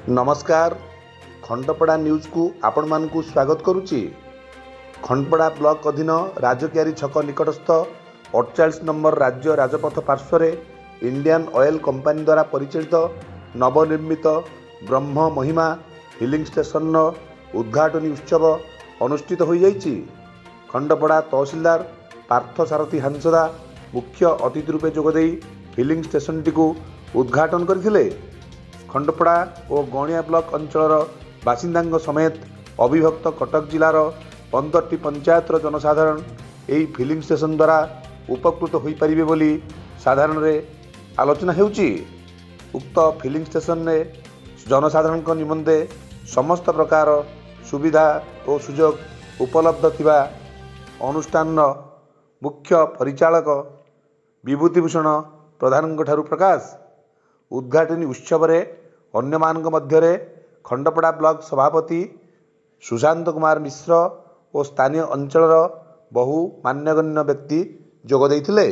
नमस्कार। खंडपड़ा न्यूज को आपण मानकु स्वागत करुच्ची। खंडपड़ा ब्लॉक अधीन राजकियारी छक निकटस्थ 48 नंबर राज्य राजपथ पार्श्व इंडियन ऑयल कंपनी द्वारा परिचालित नवनिर्मित ब्रह्म महिमा हिलिंग स्टेशन उद्घाटनी उत्सव अनुष्ठित हो जाइछि। खंडपड़ा तहसीलदार पार्थ सारथी हांसदा मुख्य अतिथि रूपे जोगदे हिलिंग स्टेशन टी उद्घाटन करथिले। खंडपड़ा और गणिया ब्लॉक अंचल बासिंदा समेत अविभक्त कटक जिलार 15टी पंचायत जनसाधारण यही फिलिंग स्टेशन द्वारा उपकृत हो पारे बोली साधारण आलोचना होउची। उक्त फिलिंग स्टेशन ने जनसाधारण निमंते समस्त प्रकार सुविधा और सुजोग उपलब्ध थिबा अनुष्ठान मुख्य परिचालक विभूतिभूषण प्रधान प्रकाश। उद्घाटनी उत्सव रे अन्य मानक मध्यरे खंडपड़ा ब्लॉक सभापति सुशांत कुमार मिश्र और स्थानीय अंचल बहु मान्यगण्य व्यक्ति जोग देइथिले।